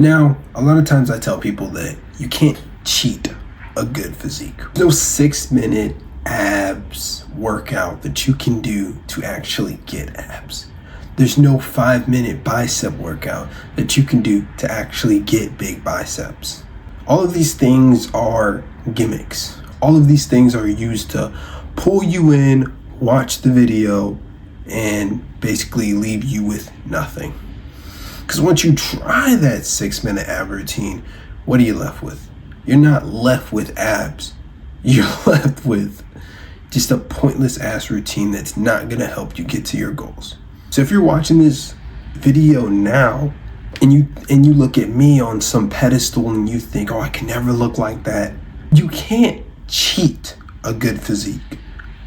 Now, a lot of times I tell people that you can't cheat a good physique. There's no 6-minute abs workout that you can do to actually get abs. There's no 5-minute bicep workout that you can do to actually get big biceps. All of these things are gimmicks. All of these things are used to pull you in, watch the video, and basically leave you with nothing. Because once you try that 6-minute ab routine, what are you left with? You're not left with abs. You're left with just a pointless ass routine that's not going to help you get to your goals. So if you're watching this video now and you look at me on some pedestal and you think, oh, I can never look like that. You can't cheat a good physique.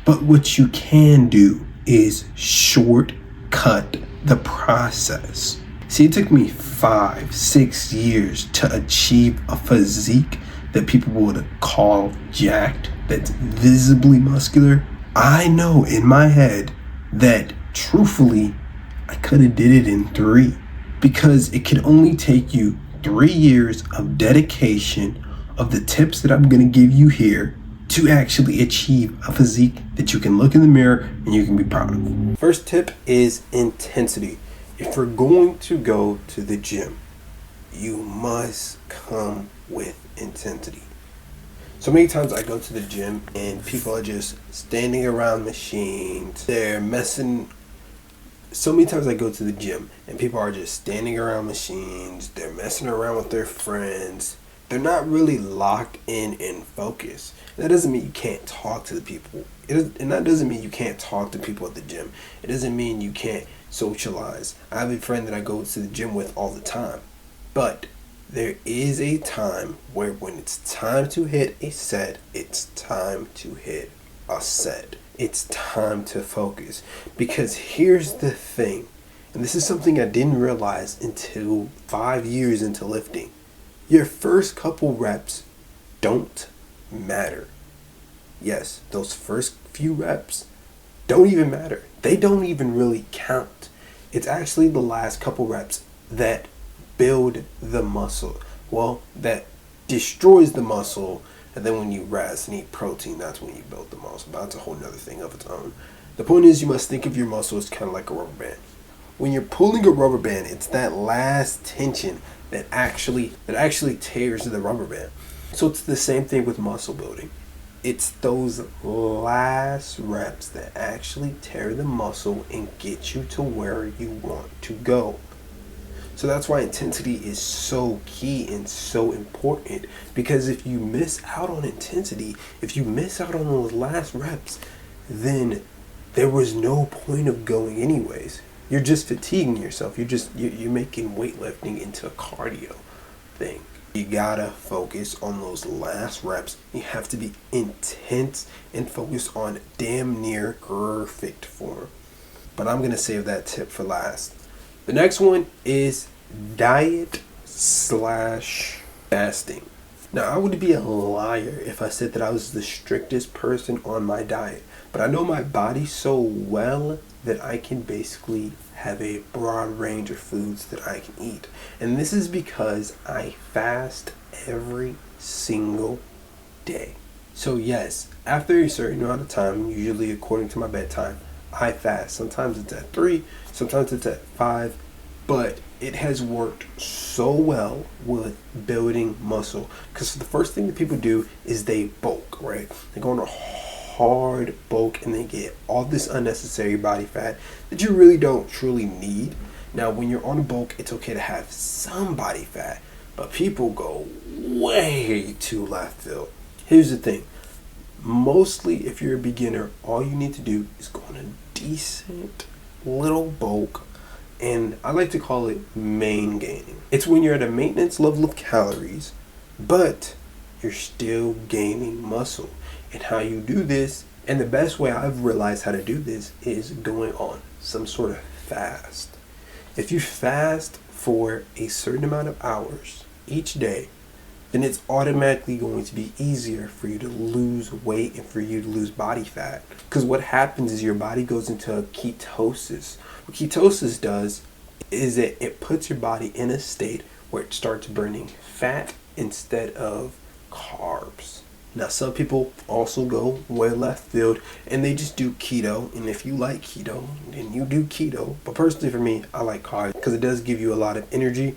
But what you can do is shortcut the process. See, it took me 5-6 years to achieve a physique that people would call jacked, that's visibly muscular. I know in my head that truthfully, I could have did it in 3, because it could only take you 3 years of dedication of the tips that I'm going to give you here to actually achieve a physique that you can look in the mirror and you can be proud of. First tip is intensity. If you're going to go to the gym, you must come with intensity. So many times I go to the gym and people are just standing around machines. They're messing. So many times I go to the gym and people are just standing around machines. They're messing around with their friends. They're not really locked in and focused. That doesn't mean you can't talk to the people. And that doesn't mean you can't talk to people at the gym. It doesn't mean you can't socialize. I have a friend that I go to the gym with all the time. But there is a time where when it's time to hit a set, it's time to hit a set. It's time to focus. Because here's the thing, and this is something I didn't realize until 5 years into lifting. Your first couple reps don't matter. Yes, those first few reps don't even matter. They don't even really count. It's actually the last couple reps that build the muscle. Well, that destroys the muscle, and then when you rest and eat protein, that's when you build the muscle. But that's a whole nother thing of its own. The point is, you must think of your muscle as kind of like a rubber band. When you're pulling a rubber band, it's that last tension that actually tears the rubber band. So it's the same thing with muscle building. It's those last reps that actually tear the muscle and get you to where you want to go. So that's why intensity is so key and so important, because if you miss out on intensity, if you miss out on those last reps, then there was no point of going anyways. You're just fatiguing yourself. You're making weightlifting into a cardio thing. You gotta focus on those last reps. You have to be intense and focus on damn near perfect form. But I'm gonna save that tip for last. The next one is diet/fasting. Now, I would be a liar if I said that I was the strictest person on my diet, but I know my body so well that I can basically have a broad range of foods that I can eat. And this is because I fast every single day. So yes, after a certain amount of time, usually according to my bedtime, I fast. Sometimes it's at 3, sometimes it's at 5, but it has worked so well with building muscle. Because the first thing that people do is they bulk, right? They go on a hard bulk and they get all this unnecessary body fat that you really don't truly need. Now, when you're on a bulk, it's okay to have some body fat, but people go way too left field. Here's the thing. Mostly, if you're a beginner, all you need to do is go on a decent little bulk, and I like to call it main gaining. It's when you're at a maintenance level of calories, but you're still gaining muscle. And how you do this, and the best way I've realized how to do this, is going on some sort of fast. If you fast for a certain amount of hours each day, then it's automatically going to be easier for you to lose weight and for you to lose body fat. Because what happens is your body goes into ketosis. What ketosis does is that it puts your body in a state where it starts burning fat instead of carbs. Now, some people also go way left field and they just do keto. And if you like keto, then you do keto. But personally for me, I like carbs because it does give you a lot of energy.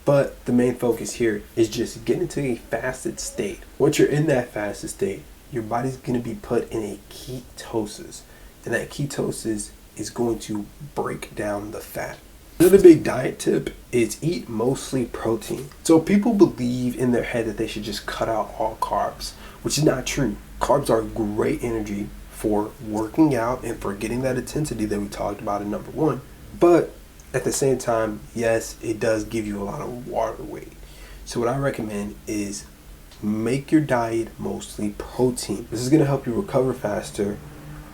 But the main focus here is just getting into a fasted state. Once you're in that fasted state, your body's going to be put in a ketosis. And that ketosis is going to break down the fat. Another big diet tip is eat mostly protein. So people believe in their head that they should just cut out all carbs, which is not true. Carbs are great energy for working out and for getting that intensity that we talked about in number 1. But at the same time, yes, it does give you a lot of water weight. So what I recommend is make your diet mostly protein. This is going to help you recover faster,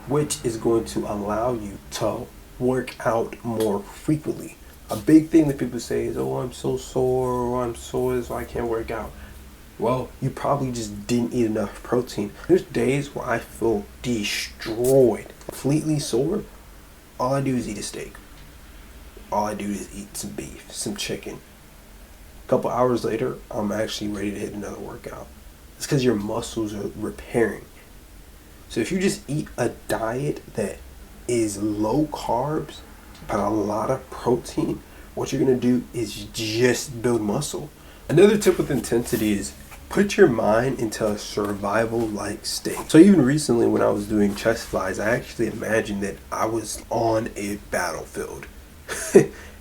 which is going to allow you to work out more frequently. A big thing that people say is, oh, I'm so sore, or I'm sore, so I can't work out. Well, you probably just didn't eat enough protein. There's days where I feel destroyed, completely sore. All I do is eat a steak. All I do is eat some beef, some chicken. A couple hours later, I'm actually ready to hit another workout. It's because your muscles are repairing. So if you just eat a diet that is low carbs but a lot of protein, what you're going to do is just build muscle. Another tip with intensity is put your mind into a survival-like state. So even recently when I was doing chest flies, I actually imagined that I was on a battlefield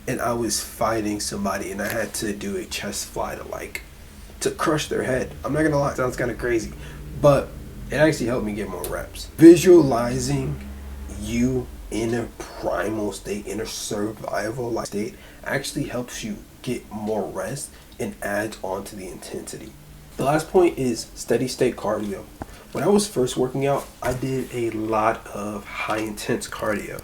and I was fighting somebody and I had to do a chest fly to crush their head. I'm not going to lie, it sounds kind of crazy, but it actually helped me get more reps. Visualizing you in a primal state, in a survival-like state, actually helps you get more rest and adds on to the intensity. The last point is steady state cardio. When I was first working out, I did a lot of high intense cardio.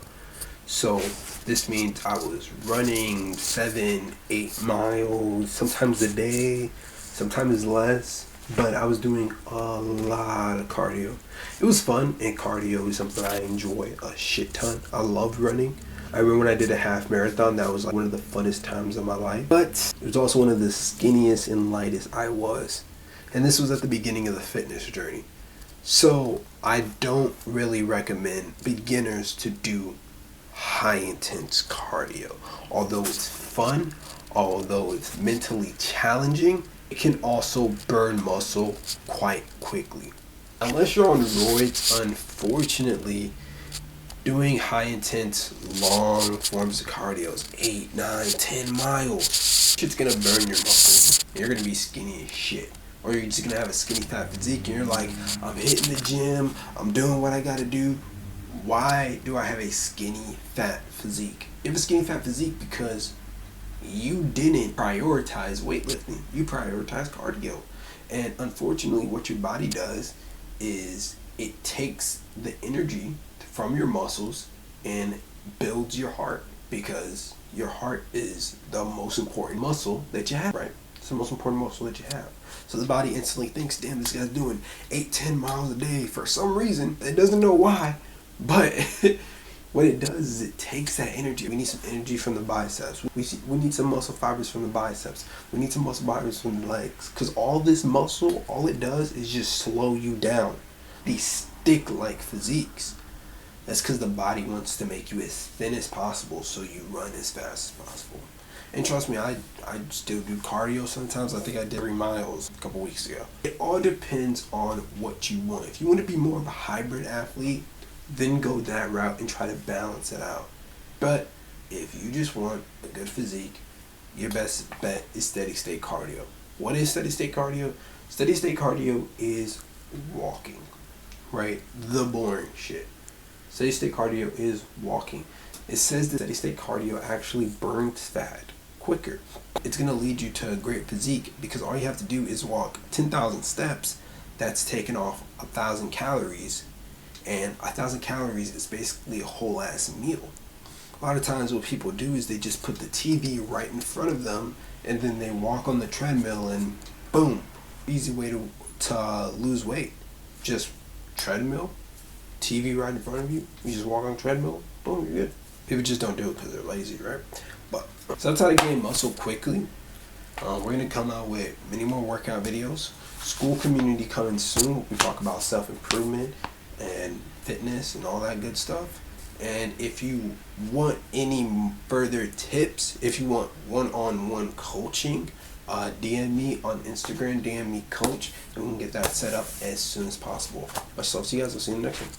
So this means I was running 7-8 miles, sometimes a day, sometimes less. But I was doing a lot of cardio. It was fun, and cardio is something I enjoy a shit ton. I loved running. I remember when I did a half marathon, that was like one of the funnest times of my life. But it was also one of the skinniest and lightest I was. And this was at the beginning of the fitness journey. So I don't really recommend beginners to do high intense cardio. Although it's fun, although it's mentally challenging, it can also burn muscle quite quickly. Unless you're on roids, unfortunately, doing high intense long forms of cardio, 8, 9, 10 miles, shit's gonna burn your muscles. You're gonna be skinny as shit. Or you're just gonna have a skinny fat physique and you're like, I'm hitting the gym, I'm doing what I gotta do. Why do I have a skinny fat physique? You have a skinny fat physique because you didn't prioritize weightlifting. You prioritize cardio. And unfortunately, what your body does is it takes the energy from your muscles and builds your heart, because your heart is the most important muscle that you have, right? It's the most important muscle that you have. So the body instantly thinks, damn, this guy's doing 8-10 miles a day for some reason. It doesn't know why, but what it does is it takes that energy. We need some energy from the biceps. We need some muscle fibers from the biceps. We need some muscle fibers from the legs. Because all this muscle, all it does is just slow you down. These stick-like physiques. That's because the body wants to make you as thin as possible so you run as fast as possible. And trust me, I still do cardio sometimes. I think I did 3 miles a couple weeks ago. It all depends on what you want. If you want to be more of a hybrid athlete, then go that route and try to balance it out. But if you just want a good physique, your best bet is steady state cardio. What is steady state cardio? Steady state cardio is walking, right? The boring shit. Steady state cardio is walking. It says that steady state cardio actually burns fat quicker. It's going to lead you to a great physique because all you have to do is walk 10,000 steps. That's taken off 1,000 calories. And 1,000 calories is basically a whole ass meal. A lot of times what people do is they just put the TV right in front of them and then they walk on the treadmill and boom, easy way to lose weight. Just treadmill, TV right in front of you, you just walk on the treadmill, boom, you're good. People just don't do it because they're lazy, right? But so that's how to gain muscle quickly. We're gonna come out with many more workout videos. School community coming soon. We talk about self-improvement and fitness and all that good stuff. And if you want any further tips, if you want one-on-one coaching, DM me on Instagram, DM me coach, and we can get that set up as soon as possible. Much love to you guys. I'll see you in the next one.